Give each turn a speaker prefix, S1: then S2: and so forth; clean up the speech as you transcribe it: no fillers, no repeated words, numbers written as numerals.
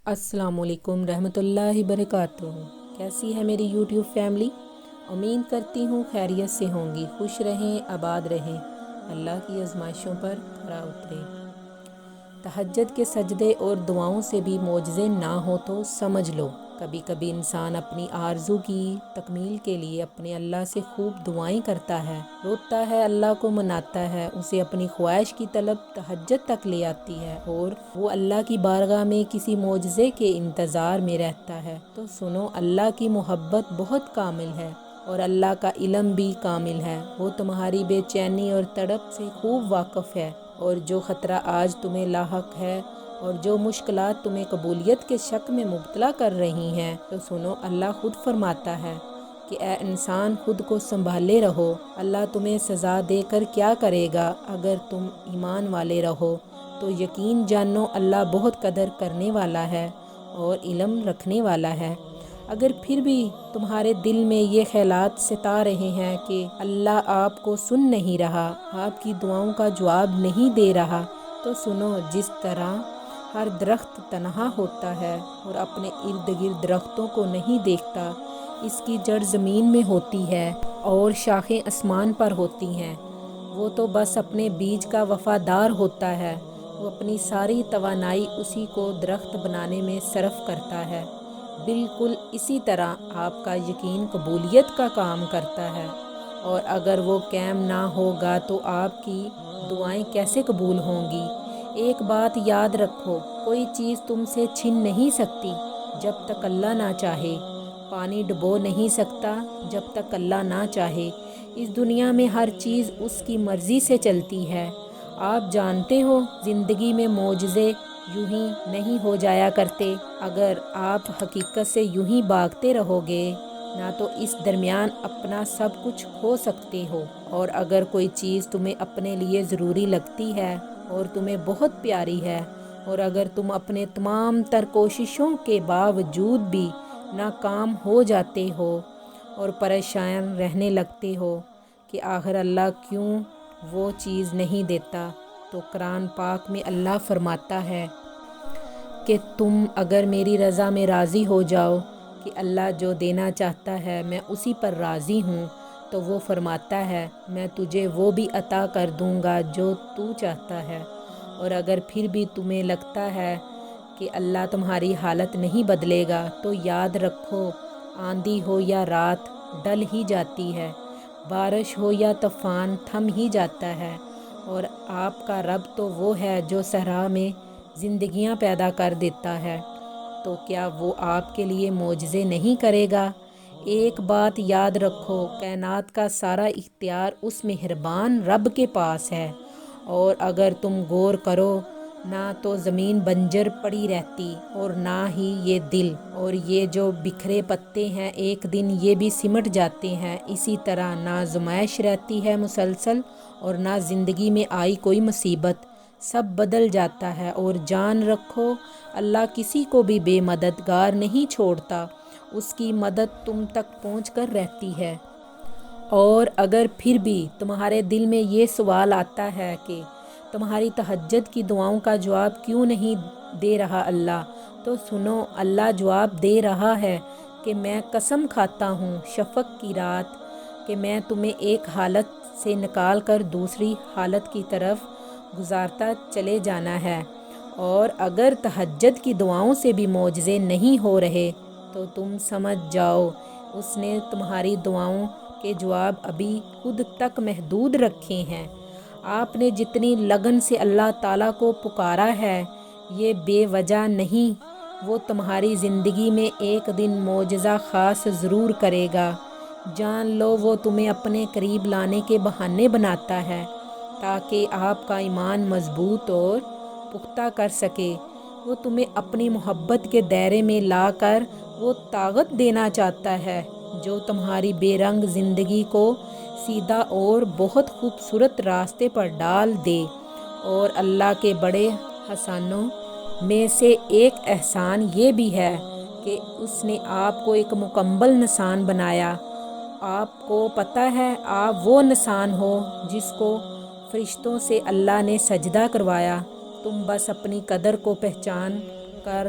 S1: السلام علیکم رحمۃ اللہ وبرکاتہ۔ کیسی ہے میری یوٹیوب فیملی؟ امید کرتی ہوں خیریت سے ہوں گی۔ خوش رہیں، آباد رہیں، اللہ کی آزمائشوں پر کھرا اتریں۔ تہجد کے سجدے اور دعاؤں سے بھی معجزے نہ ہو تو سمجھ لو کبھی کبھی انسان اپنی آرزو کی تکمیل کے لیے اپنے اللہ سے خوب دعائیں کرتا ہے، روتا ہے، اللہ کو مناتا ہے، اسے اپنی خواہش کی طلب تہجد تک لے آتی ہے اور وہ اللہ کی بارگاہ میں کسی معجزے کے انتظار میں رہتا ہے۔ تو سنو، اللہ کی محبت بہت کامل ہے اور اللہ کا علم بھی کامل ہے۔ وہ تمہاری بے چینی اور تڑپ سے خوب واقف ہے، اور جو خطرہ آج تمہیں لاحق ہے اور جو مشکلات تمہیں قبولیت کے شک میں مبتلا کر رہی ہیں، تو سنو، اللہ خود فرماتا ہے کہ اے انسان، خود کو سنبھالے رہو۔ اللہ تمہیں سزا دے کر کیا کرے گا؟ اگر تم ایمان والے رہو تو یقین جانو اللہ بہت قدر کرنے والا ہے اور علم رکھنے والا ہے۔ اگر پھر بھی تمہارے دل میں یہ خیالات ستا رہے ہیں کہ اللہ آپ کو سن نہیں رہا، آپ کی دعاؤں کا جواب نہیں دے رہا، تو سنو، جس طرح ہر درخت تنہا ہوتا ہے اور اپنے ارد گرد درختوں کو نہیں دیکھتا، اس کی جڑ زمین میں ہوتی ہے اور شاخیں آسمان پر ہوتی ہیں، وہ تو بس اپنے بیج کا وفادار ہوتا ہے، وہ اپنی ساری توانائی اسی کو درخت بنانے میں صرف کرتا ہے۔ بالکل اسی طرح آپ کا یقین قبولیت کا کام کرتا ہے، اور اگر وہ قائم نہ ہوگا تو آپ کی دعائیں کیسے قبول ہوں گی؟ ایک بات یاد رکھو، کوئی چیز تم سے چھن نہیں سکتی جب تک اللہ نہ چاہے، پانی ڈبو نہیں سکتا جب تک اللہ نہ چاہے۔ اس دنیا میں ہر چیز اس کی مرضی سے چلتی ہے۔ آپ جانتے ہو، زندگی میں معجزے یوں ہی نہیں ہو جایا کرتے۔ اگر آپ حقیقت سے یوں ہی بھاگتے رہو گے نا تو اس درمیان اپنا سب کچھ کھو سکتے ہو، اور اگر کوئی چیز تمہیں اپنے لیے ضروری لگتی ہے اور تمہیں بہت پیاری ہے، اور اگر تم اپنے تمام تر کوششوں کے باوجود بھی ناکام ہو جاتے ہو اور پریشان رہنے لگتے ہو کہ آخر اللہ کیوں وہ چیز نہیں دیتا، تو قرآن پاک میں اللہ فرماتا ہے کہ تم اگر میری رضا میں راضی ہو جاؤ کہ اللہ جو دینا چاہتا ہے میں اسی پر راضی ہوں، تو وہ فرماتا ہے میں تجھے وہ بھی عطا کر دوں گا جو تو چاہتا ہے۔ اور اگر پھر بھی تمہیں لگتا ہے کہ اللہ تمہاری حالت نہیں بدلے گا، تو یاد رکھو، آندھی ہو یا رات ڈل ہی جاتی ہے، بارش ہو یا طوفان تھم ہی جاتا ہے، اور آپ کا رب تو وہ ہے جو صحرا میں زندگیاں پیدا کر دیتا ہے، تو کیا وہ آپ کے لیے معجزے نہیں کرے گا؟ ایک بات یاد رکھو، کائنات کا سارا اختیار اس مہربان رب کے پاس ہے، اور اگر تم غور کرو نہ تو زمین بنجر پڑی رہتی اور نہ ہی یہ دل، اور یہ جو بکھرے پتے ہیں ایک دن یہ بھی سمٹ جاتے ہیں۔ اسی طرح نہ آزمائش رہتی ہے مسلسل اور نہ زندگی میں آئی کوئی مصیبت، سب بدل جاتا ہے، اور جان رکھو اللہ کسی کو بھی بے مددگار نہیں چھوڑتا، اس کی مدد تم تک پہنچ کر رہتی ہے۔ اور اگر پھر بھی تمہارے دل میں یہ سوال آتا ہے کہ تمہاری تہجد کی دعاؤں کا جواب کیوں نہیں دے رہا اللہ، تو سنو، اللہ جواب دے رہا ہے کہ میں قسم کھاتا ہوں شفق کی رات کہ میں تمہیں ایک حالت سے نکال کر دوسری حالت کی طرف گزارتا چلے جانا ہے، اور اگر تہجد کی دعاؤں سے بھی معجزے نہیں ہو رہے تو تم سمجھ جاؤ اس نے تمہاری دعاؤں کے جواب ابھی خود تک محدود رکھے ہیں۔ آپ نے جتنی لگن سے اللہ تعالیٰ کو پکارا ہے یہ بے وجہ نہیں، وہ تمہاری زندگی میں ایک دن معجزہ خاص ضرور کرے گا۔ جان لو وہ تمہیں اپنے قریب لانے کے بہانے بناتا ہے تاکہ آپ کا ایمان مضبوط اور پختہ کر سکے۔ وہ تمہیں اپنی محبت کے دائرے میں لا کر وہ طاقت دینا چاہتا ہے جو تمہاری بے رنگ زندگی کو سیدھا اور بہت خوبصورت راستے پر ڈال دے۔ اور اللہ کے بڑے احسانوں میں سے ایک احسان یہ بھی ہے کہ اس نے آپ کو ایک مکمل انسان بنایا۔ آپ کو پتہ ہے آپ وہ انسان ہو جس کو فرشتوں سے اللہ نے سجدہ کروایا، تم بس اپنی قدر کو پہچان کر